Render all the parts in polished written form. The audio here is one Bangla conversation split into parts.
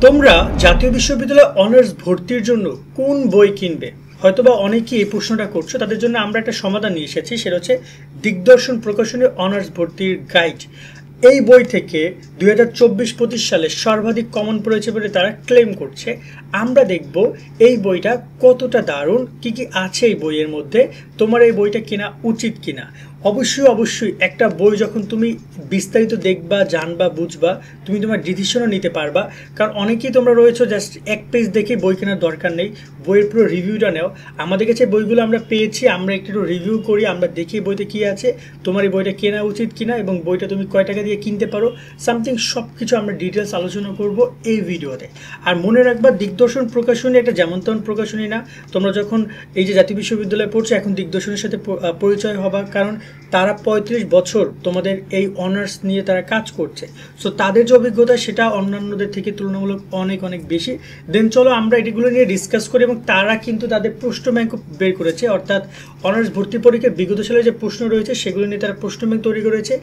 তোমরা জাতীয় বিশ্ববিদ্যালয়ে অনার্স ভর্তির জন্য কোন বই কিনবে? হয়তোবা অনেকেই এই প্রশ্নটা করছো, তাদের জন্য আমরা একটা সমাধান নিয়ে এসেছি। সেটা হচ্ছে দিগদর্শন প্রকাশনের অনার্স ভর্তির গাইড। এই বই থেকে 2024-25 সালে সর্বাধিক কমন পড়েছে বলে তারা ক্লেম করছে। আমরা দেখব এই বইটা কতটা দারুণ, কি কি আছে এই বইয়ের মধ্যে, তোমার এই বইটা কেনা উচিত কিনা। অবশ্যই একটা বই যখন তুমি বিস্তারিত দেখবা, জানবা, বুঝবা, তুমি তোমার ডিসিশনও নিতে পারবা। কারণ অনেকেই তোমরা রয়েছো জাস্ট এক পেজ দেখে বই কেনার দরকার নেই, বইয়ের পুরো রিভিউটা নেও। আমাদের কাছে বইগুলো আমরা পেয়েছি, আমরা একটু রিভিউ করি, আমরা দেখি বইতে কি আছে, তোমার এই বইটা কেনা উচিত কিনা এবং বইটা তুমি কয় টাকা দিয়ে কিনতে পারো, সামথিং সব কিছু আমরা ডিটেলস আলোচনা করব এই ভিডিওতে। আর মনে রাখবা, দিগদর্শন প্রকাশনী একটা যেমন তেমন প্রকাশনী না। তোমরা যখন এই যে জাতীয় বিশ্ববিদ্যালয়ে পড়ছো, এখন দিগদর্শনের সাথে পরিচয় হবা, কারণ তারা 35 বছর তোমাদের এই অনার্স নিয়ে তারা কাজ করছে। সো তাদের যে অভিজ্ঞতা সেটা অন্যান্যদের থেকে তুলনামূলক অনেক অনেক বেশি। দেন চলো আমরা এগুলো নিয়ে ডিসকাস করি। এবং তারা কিন্তু তাদের প্রশ্ন ব্যাংক বের করেছে, অর্থাৎ অনার্স ভর্তি পরীক্ষার বিগত সালে যে প্রশ্ন রয়েছে সেগুলো নিয়ে তারা প্রশ্ন ব্যাংক তৈরি করেছে,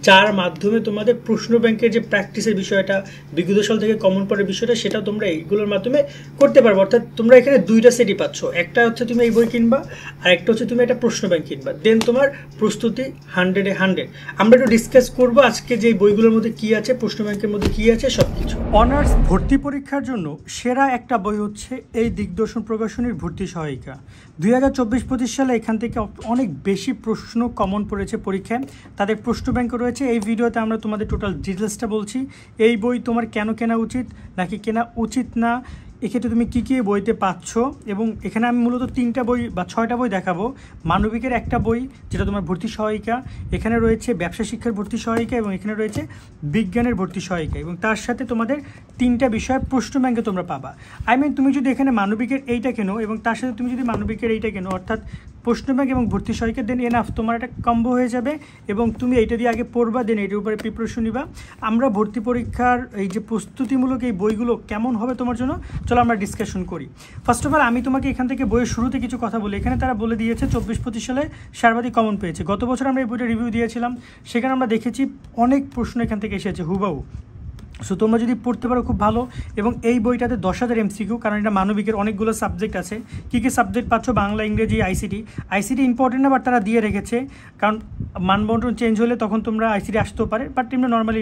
যার মাধ্যমে তোমাদের প্রশ্ন ব্যাংকের যে প্র্যাকটিসের বিষয়টা, বিগত সাল থেকে কমন পড়ার বিষয়টা, সেটা তোমরা এইগুলোর মাধ্যমে করতে পারবে। অর্থাৎ তোমরা এখানে দুইটা সেটই পাচ্ছ, একটা হচ্ছে তুমি এই বই কিনবা, আর একটা হচ্ছে তুমি একটা প্রশ্ন ব্যাংক কিনবা। দেন তোমার প্রস্তুতি 100-এ 100। আমরা একটু ডিসকাস করবো আজকে যে বইগুলোর মধ্যে কি আছে, প্রশ্ন ব্যাংকের মধ্যে কি আছে, সবকিছু। অনার্স ভর্তি পরীক্ষার জন্য সেরা একটা বই হচ্ছে এই দিগদর্শন প্রকাশনীর ভর্তি সহায়িকা। 2024-25 সালে এখান থেকে অনেক বেশি প্রশ্ন কমন পড়েছে পরীক্ষায়, তাদের প্রশ্ন ব্যাংক রয়েছে। এই ভিডিওতে আমরা তোমাদের টোটাল ডিটেলসটা বলছি। এই বই তোমার কেন কেনা উচিত নাকি কেনা উচিত না, এক্ষেত্রে তুমি কী কী বইতে পাচ্ছ। এবং এখানে আমি মূলত 3টা বই বা 6টা বই দেখাবো। মানবিকের একটা বই যেটা তোমার ভর্তি সহায়িকা, এখানে রয়েছে ব্যবসা শিক্ষার ভর্তি সহায়িকা, এবং এখানে রয়েছে বিজ্ঞানের ভর্তি সহায়িকা, এবং তার সাথে তোমাদের 3টা বিষয়ের প্রশ্ন ব্যাংকে তোমরা পাবা। তুমি যদি এখানে মানবিকের এইটা কেনো এবং তার সাথে তুমি যদি মানবিকের এইটা কেনো, অর্থাৎ প্রশ্ন ব্যাংক এবং ভর্তি সহায়িকা, দেন এনাফ, তোমার একটা কম্বো হয়ে যাবে। এবং তুমি এইটা দিয়ে আগে পড়বা, দেন এইটার উপরে প্রিপারেশন নিবা। আমরা ভর্তি পরীক্ষার এই যে প্রস্তুতিমূলক এই বইগুলো কেমন হবে তোমার জন্য, চলো আমরা ডিসকাশন করি। ফার্স্ট অফ অল আমি তোমাকে এখান থেকে বইয়ের শুরুতে কিছু কথা বলি। এখানে তারা বলে দিয়েছে 24-25 সালে সর্বাধিক কমন পেয়েছে। গত বছর আমরা এই বইটা রিভিউ দিয়েছিলাম, সেখানে আমরা দেখেছি অনেক প্রশ্ন এখান থেকে এসেছে হুবাহু। সো তোমরা যদি পড়তে পারো খুব ভালো। এবং এই বইটাতে 10,000 MCQ, কারণ এটা মানবিকের অনেকগুলো সাবজেক্ট আছে। কী কী সাবজেক্ট পাচ্ছ? বাংলা, ইংরেজি, আইসিটি ইম্পর্টেন্ট না, বাট তারা দিয়ে রেখেছে, কারণ মানবন্টন চেঞ্জ হলে তখন তোমরা আইসিটি আসতেও পারে, বাট এমনি নর্মালি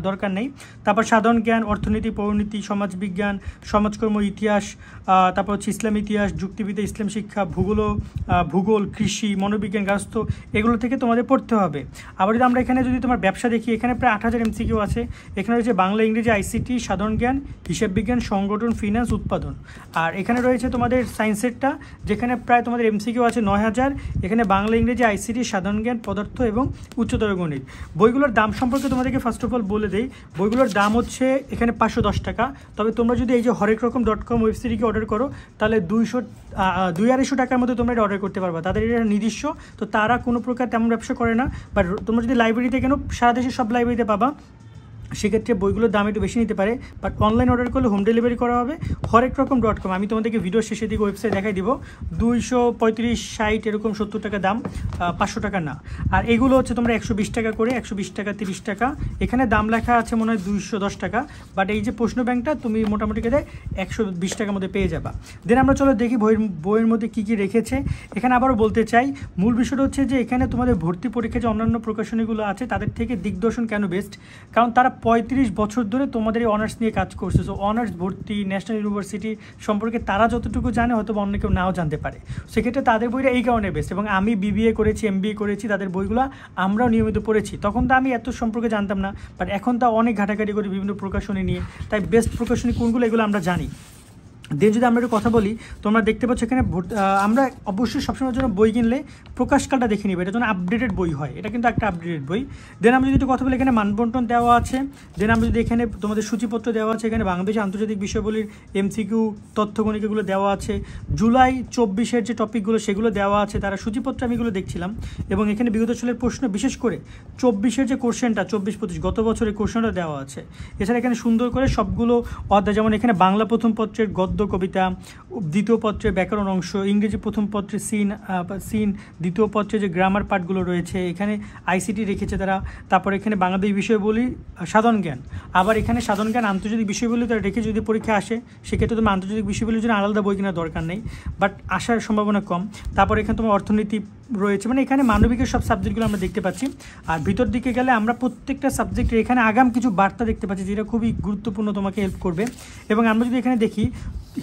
দরকার নেই। তারপর সাধারণ জ্ঞান, অর্থনীতি, পরিণীতি, সমাজবিজ্ঞান, সমাজকর্ম, ইতিহাস, তারপর হচ্ছে ইসলাম ইতিহাস, যুক্তিবিদ্যা, ইসলাম শিক্ষা, ভূগোল, কৃষি, মনোবিজ্ঞান, গার্হস্থ্য, এগুলো থেকে তোমাদের পড়তে হবে। আবার যদি আমরা এখানে যদি তোমার ব্যবসা দেখি, এখানে প্রায় 8,000 MCQ আছে। এখানে রয়েছে বাংলা, ইংরেজি, আইসিটি, সাধারণ জ্ঞান, হিসাব বিজ্ঞান, সংগঠন, ফিনান্স, উৎপাদন। আর এখানে রয়েছে তোমাদের সায়েন্সেরটা, যেখানে প্রায় তোমাদের MCQ আছে 9,000। এখানে বাংলা, ইংরেজি, আইসিটি, সাধারণ জ্ঞান, পদার্থ এবং উচ্চতর গণিত। বইগুলোর দাম সম্পর্কে তোমাদেরকে ফার্স্ট অফ অল বলে দেই। বইগুলোর দাম হচ্ছে এখানে 510 টাকা। তবে তোমরা যদি এই যে হরেকরকম.com ওয়েবসাইটে অর্ডার করো, তাহলে 200-250 টাকার মধ্যে তোমরা এটা অর্ডার করতে পারবা। তাদের এটা নিজস্ব, তো তারা কোনো প্রকার তেমন ব্যবসা করে না। বাট তোমরা যদি লাইব্রেরিতে কেন, সারা দেশের সব লাইব্রেরিতে পাবা, সেক্ষেত্রে বইগুলোর দাম একটু বেশি নিতে পারে। বাট অনলাইন অর্ডার করলে হোম ডেলিভারি করা হবে। হরেকরকম.com, আমি তোমাদেরকে ভিডিও শেষে দিকে ওয়েবসাইট দেখাই দিব। 235, 60, এরকম 70 টাকা দাম, 500 টাকা না। আর এগুলো হচ্ছে তোমরা 120 টাকা করে, 120 টাকা, 30 টাকা। এখানে দাম লেখা আছে মনে হয় 210 টাকা, বাট এই যে প্রশ্ন ব্যাংকটা তুমি মোটামুটি কেটে 120 টাকার মধ্যে পেয়ে যাবা। দেন আমরা চলো দেখি বইয়ের মধ্যে কী কী রেখেছে। এখানে আবারও বলতে চাই, মূল বিষয়টা হচ্ছে যে এখানে তোমাদের ভর্তি পরীক্ষা যে অন্যান্য প্রকাশনীগুলো আছে তাদের থেকে দিগদর্শন কেন বেস্ট, কারণ তারা 35 বছর ধরে তোমাদের এই অনার্স নিয়ে কাজ করছে। সো অনার্স ভর্তি, ন্যাশনাল ইউনিভার্সিটি সম্পর্কে তারা যতটুকু জানে হয়তো অন্য কেউ নাও জানতে পারে। সেক্ষেত্রে তাদের বইটা এই কারণে বেস্ট। এবং আমি BBA করেছি, MBA করেছি, তাদের বইগুলো আমরাও নিয়মিত পড়েছি। তখন তো আমি এত সম্পর্কে জানতাম না, বাট এখন তা অনেক ঘাটাঘাটি করি বিভিন্ন প্রকাশনী নিয়ে, তাই বেস্ট প্রকাশনী কোনগুলো এগুলো আমরা জানি। দেন যদি আমরা একটু কথা বলি, তোমরা দেখতে পাচ্ছ এখানে আমরা অবশ্যই সবসময়ের জন্য বই কিনলে প্রকাশকালটা দেখে নিবে, এটা যেন আপডেটেড বই হয়। এটা কিন্তু একটা আপডেটেড বই। দেন আমরা যদি একটু কথা বলি, এখানে মানবন্টন দেওয়া আছে। দেন আমরা যদি এখানে তোমাদের সূচিপত্র দেওয়া আছে, এখানে বাংলাদেশের আন্তর্জাতিক বিষয়গুলির MCQ, তথ্যগণিকাগুলো দেওয়া আছে। জুলাই 24-এর যে টপিকগুলো সেগুলো দেওয়া আছে, তারা সূচিপত্র আমি এগুলো দেখছিলাম। এবং এখানে বিগত সালের প্রশ্ন, বিশেষ করে 24-এর যে কোশ্চেনটা, 24-25 গত বছরের কোশ্চেনটা দেওয়া আছে। এছাড়া এখানে সুন্দর করে সবগুলো অধ্যায়, যেমন এখানে বাংলা প্রথম পত্রের গদ্য, কবিতা, দ্বিতীয় পত্রে ব্যাকরণ অংশ, ইংরেজি প্রথম পত্রে সিন, দ্বিতীয় পত্রে যে গ্রামার পার্টগুলো রয়েছে, এখানে আইসিটি রেখেছে তারা। তারপর এখানে বাংলাদেশ বিষয়বলী, সাধারণ জ্ঞান, আবার এখানে সাধারণ জ্ঞান আন্তর্জাতিক বিষয়বলী তারা রেখে যদি পরীক্ষা আসে সেক্ষেত্রে তোমার আন্তর্জাতিক বিষয়বলীর জন্য আলাদা বই কেনার দরকার নেই, বাট আসার সম্ভাবনা কম। তারপর এখানে তোমার অর্থনীতি রয়েছে, মানে এখানে মানবিকের সব সাবজেক্টগুলো আমরা দেখতে পাচ্ছি। আর ভিতর দিকে গেলে আমরা প্রত্যেকটা সাবজেক্টের এখানে আগাম কিছু বার্তা দেখতে পাচ্ছি যেটা খুবই গুরুত্বপূর্ণ, তোমাকে হেল্প করবে। এবং আমরা যদি এখানে দেখি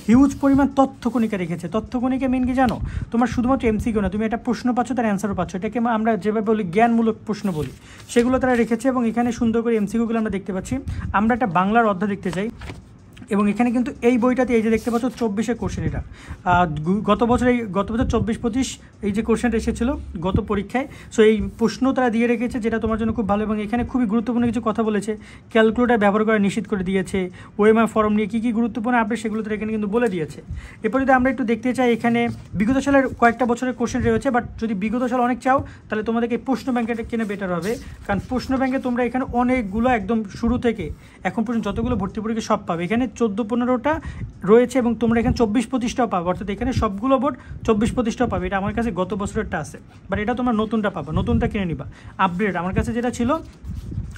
হিউজ পরিমাণ তথ্যকণিকা রেখেছে। তথ্যকণিকা মেন কি জানো, তোমার শুধুমাত্র এমসিকিউ না, তুমি একটা প্রশ্ন পাচ্ছ তার অ্যান্সারও পাচ্ছ, এটাকে আমরা যেভাবে বলি জ্ঞানমূলক প্রশ্ন বলি, সেগুলো তারা রেখেছে। এবং এখানে সুন্দর করে এমসিকিউগুলো আমরা দেখতে পাচ্ছি। আমরা একটা বাংলার অধ্যায় দেখতে চাই, এবং এখানে কিন্তু এই বইটাতে এই যে দেখতে পাচ্ছ 24-এর কোশ্চেন, এটা গত বছর 24-25 এই যে কোশ্চেনটা এসেছিলো গত পরীক্ষায়। সো এই প্রশ্ন তারা দিয়ে রেখেছে, যেটা তোমার জন্য খুব ভালো। এবং এখানে খুবই গুরুত্বপূর্ণ কিছু কথা বলেছে, ক্যালকুলেটার ব্যবহার করা নিশ্চিত করে দিয়েছে, ওএমআর ফর্ম নিয়ে কী কী গুরুত্বপূর্ণ আপডেট সেগুলো তারা এখানে কিন্তু বলে দিয়েছে। এরপর যদি আমরা একটু দেখতে চাই, এখানে বিগত সালের কয়েকটা বছরের কোশ্চেন রয়েছে, বাট যদি বিগত সাল অনেক চাও তাহলে তোমাদেরকে এই প্রশ্ন ব্যাংকটা কিনে বেটার হবে, কারণ প্রশ্ন ব্যাংকে তোমরা এখানে অনেকগুলো একদম শুরু থেকে এখন পর্যন্ত যতগুলো ভর্তি পরীক্ষা সব পাবে। এখানে 14-15টা রয়েছে, এবং তোমরা এখানে 24-25টাও পাবে, অর্থাৎ এখানে সবগুলো বোর্ড 24-25টাও পাবে। এটা আমার কাছে গত বছরেরটা আছে, বাট এটা তোমরা নতুনটা পাবা, নতুনটা কিনে নিবা। আপডেট আমার কাছে যেটা ছিল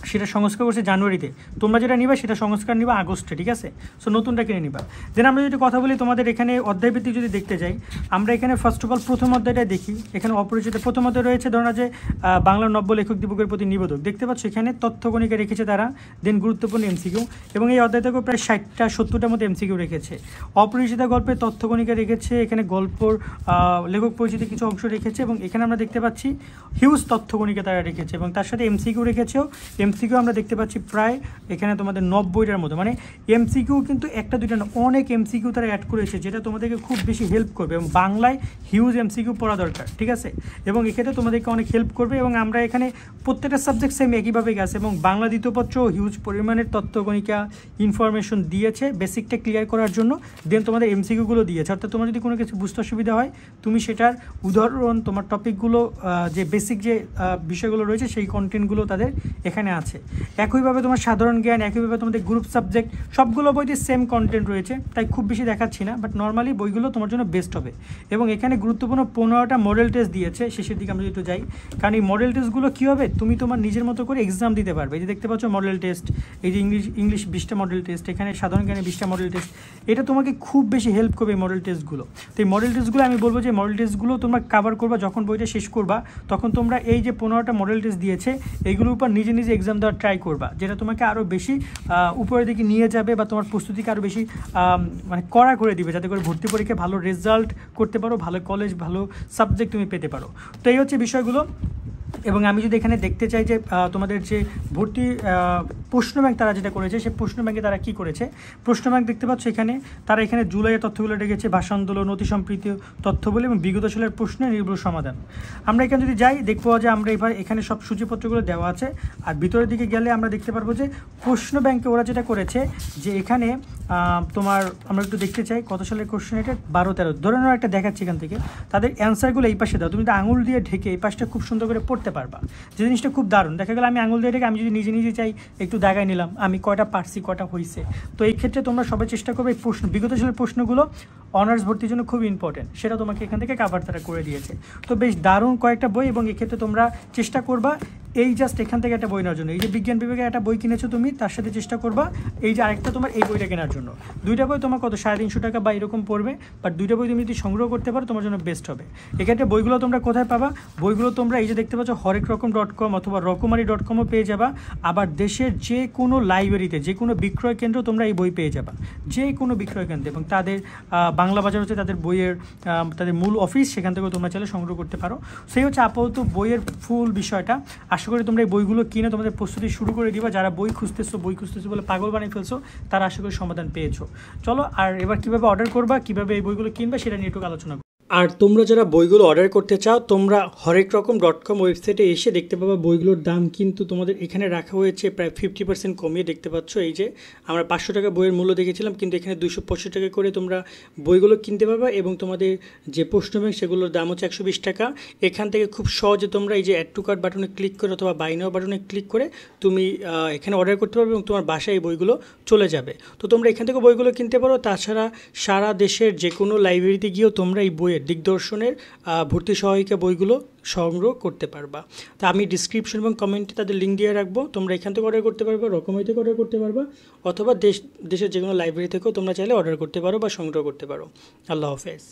সেটা সংস্কার করছে জানুয়ারিতে, তোমরা যেটা নিবা সেটা সংস্কার নিবা আগস্টে, ঠিক আছে? সো নতুনটা কিনে নিবা। দেন আমরা যদি কথা বলি তোমাদের এখানে অধ্যায়ভিত্তিক যদি দেখতে যাই, আমরা এখানে ফার্স্ট অফ অল প্রথম অধ্যায়টা দেখি। এখানে অপরিচিত প্রথম অধ্যায় রয়েছে, ধরুন যে বাংলা নব্য লেখক দিবসের প্রতি নিবেদক, দেখতে পাচ্ছ এখানে তথ্যকণিকা রেখেছে তারা। দেন গুরুত্বপূর্ণ এমসিকিউ, এবং এই অধ্যায় থেকেও প্রায় 60-70টার মতো এমসিকিউ রেখেছে। অপরিচিত গল্পের তথ্যকণিকা রেখেছে, এখানে গল্পর লেখক পরিচিতি কিছু অংশ রেখেছে, এবং এখানে আমরা দেখতে পাচ্ছি হিউজ তথ্যকণিকা তারা রেখেছে, এবং তার সাথে এমসিকিউ রেখেছেও। এমসিকিউ আমরা দেখতে পাচ্ছি প্রায় এখানে তোমাদের 90টার মতো, মানে এমসিকিউ কিন্তু একটা দুইটা না, অনেক এমসিকিউ তারা অ্যাড করেছে, যেটা তোমাদেরকে খুব বেশি হেল্প করবে। এবং বাংলায় হিউজ এমসিকিউ পড়া দরকার, ঠিক আছে? এবং এক্ষেত্রে তোমাদেরকে অনেক হেল্প করবে। এবং আমরা এখানে প্রত্যেকটা সাবজেক্ট সেম একইভাবে গেছে, এবং বাংলা দ্বিতীয়পত্র হিউজ পরিমাণের তথ্যকণিকা ইনফরমেশন দিয়েছে বেসিকটা ক্লিয়ার করার জন্য। দেন তোমাদের এমসিকিউগুলো দিয়েছে, অর্থাৎ তোমার যদি কোনো কিছু বুঝতে অসুবিধা হয় তুমি সেটার উদাহরণ, তোমার টপিকগুলো যে বেসিক যে বিষয়গুলো রয়েছে সেই কন্টেন্টগুলো তাদের এখানে আছে। একইভাবে তোমার সাধারণ জ্ঞান, একইভাবে তোমাদের গ্রুপ সাবজেক্ট, সবগুলো বইতে সেম কন্টেন্ট রয়েছে, তাই খুব বেশি দেখাচ্ছি না, বাট নর্মালি বইগুলো তোমার জন্য বেস্ট হবে। এবং এখানে গুরুত্বপূর্ণ 15টা মডেল টেস্ট দিয়েছে শেষের দিকে আমরা যদি একটু যাই, কারণ এই মডেল টেস্টগুলো কী হবে, তুমি তোমার নিজের মতো করে এক্সাম দিতে পারবে। এই যে দেখতে পাচ্ছ মডেল টেস্ট, এই যে ইংলিশ 20টা মডেল টেস্ট, এখানে সাধারণ জ্ঞানে 20টা মডেল টেস্ট, এটা তোমাকে খুব বেশি হেল্প করবে এই মডেল টেস্টগুলো। তো এই মডেল টেস্টগুলো আমি বলবো যে মডেল টেস্টগুলো তোমরা কাভার করবা, যখন বইটা শেষ করবা তখন তোমরা এই যে 15টা মডেল টেস্ট দিয়েছে এইগুলোর উপর নিজে নিজে এক্সাম দেওয়ার ট্রাই করবা, যেটা তোমাকে আরও বেশি উপরের দিকে নিয়ে যাবে, বা তোমার প্রস্তুতিকে আরও বেশি মানে কড়া করে দিবে, যাতে করে ভর্তি পরীক্ষায় ভালো রেজাল্ট করতে পারো, ভালো কলেজ, ভালো সাবজেক্ট তুমি পেতে পারো। তো এই হচ্ছে বিষয়গুলো। এবং আমি যদি এখানে দেখতে চাই যে তোমাদের যে ভর্তি প্রশ্ন ব্যাংক তারা যেটা করেছে, সেই প্রশ্ন ব্যাংকে তারা কী করেছে, প্রশ্ন ব্যাংক দেখতে পাচ্ছ এখানে তারা এখানে জুলাইয়ের তথ্যগুলো রেখেছে, ভাষা আন্দোলন, অতি সম্প্রীতি তথ্য বলে, এবং বিগত সালের প্রশ্নের নির্ভুল সমাধান। আমরা এখানে যদি যাই দেখবো যে আমরা এবার এখানে সব সূচিপত্রগুলো দেওয়া আছে। আর ভিতরের দিকে গেলে আমরা দেখতে পারবো যে প্রশ্ন ব্যাংকে ওরা যেটা করেছে যে এখানে তোমার আমরা একটু দেখতে চাই কত সালের কোশ্চেন, এটা 12-13 ধরে নাও একটা দেখাচ্ছি এখান থেকে, তাদের অ্যান্সারগুলো এই পাশে দাও, তুমি তো আঙুল দিয়ে ঢেকে এই পাশটা খুব সুন্দর করে পড়তে পারবা, যে জিনিসটা খুব দারুণ। দেখা গেল আমি আঙুল দিয়ে ঢেকে আমি যদি নিজে নিজে চাই একটু দাগাই নিলাম আমি কয়টা পারছি কয়টা হয়েছে। তো এই ক্ষেত্রে তোমরা সবাই চেষ্টা করবে এই প্রশ্ন, বিগত সালের প্রশ্নগুলো অনার্স ভর্তির জন্য খুব ইম্পর্টেন্ট, সেটা তোমাকে এখান থেকে কাভার তারা করে দিয়েছে। তো বেশ দারুণ কয়েকটা বই, এবং এক্ষেত্রে তোমরা চেষ্টা করবা এই জাস্ট এখান থেকে একটা বই নেওয়ার জন্য। এই যে বিজ্ঞান বিভাগে একটা বই কিনেছো তুমি, তার সাথে চেষ্টা করবা এই যে আরেকটা তোমার এই বইটা কেনার জন্য। দুইটা বই তোমার কত 350 টাকা বা এরকম পড়বে, বাট দুইটা বই তুমি যদি সংগ্রহ করতে পারো তোমার জন্য বেস্ট হবে। এক্ষেত্রে বইগুলো তোমরা কোথায় পাবা, বইগুলো তোমরা এই যে দেখতে পাচ্ছ হরেকরকম.com অথবা রকমারি.comও পেয়ে যাবা। আবার দেশের যে কোনো লাইব্রেরিতে, যে কোনো বিক্রয় কেন্দ্র তোমরা এই বই পেয়ে যাবা, যে কোনো বিক্রয় কেন্দ্রে। এবং তাদের বাংলা বাজার হচ্ছে তাদের বইয়ের তাদের মূল অফিস, সেখান থেকেও তোমরা চাইলে সংগ্রহ করতে পারো। সেই হচ্ছে আপাতত বইয়ের ফুল বিষয়টা। আশা করি তোমরা এই বইগুলো কিনে তোমাদের প্রস্তুতি শুরু করে দিবা। যারা বই খুঁজতেছো বলে পাগল বানিয়ে ফেলছো, তারা আশা করি সমাধান পেয়েছো। চলো আর এবার কীভাবে অর্ডার করবা, কীভাবে এই বইগুলো কিনবা সেটা নিয়ে একটু আলোচনা করবো। আর তোমরা যারা বইগুলো অর্ডার করতে চাও তোমরা হরেকরকম.com ওয়েবসাইটে এসে দেখতে পাবা বইগুলোর দাম কিন্তু তোমাদের এখানে রাখা হয়েছে প্রায় 50% কমিয়ে। দেখতে পাচ্ছ এই যে আমরা 500 টাকা বইয়ের মূল্য দেখেছিলাম, কিন্তু এখানে 265 টাকা করে তোমরা বইগুলো কিনতে পারবা এবং তোমাদের যে প্রশ্ন ব্যাংক সেগুলোর দাম হচ্ছে 120 টাকা। এখান থেকে খুব সহজে তোমরা এই যে অ্যাড টু কার্ট বাটনে ক্লিক করে অথবা বাই নাও বাটনে ক্লিক করে তুমি এখানে অর্ডার করতে পারবে এবং তোমার বাসায় এই বইগুলো চলে যাবে। তো তোমরা এখান থেকে বইগুলো কিনতে পারো। তাছাড়া সারা দেশের যে কোনো লাইব্রেরিতে গিয়েও তোমরা এই বইয়ের দিগদর্শনের ভর্তি সহায়িকা বইগুলো সংগ্রহ করতে পারবা। তা আমি ডিসক্রিপশন এবং কমেন্টে তাদের লিঙ্ক দিয়ে রাখবো, তোমরা এখান থেকে অর্ডার করতে পারবা, রকমারি থেকে অর্ডার করতে পারবা, অথবা দেশের যে কোনো লাইব্রেরি থেকেও তোমরা চাইলে অর্ডার করতে পারো বা সংগ্রহ করতে পারো। আল্লাহ হাফেজ।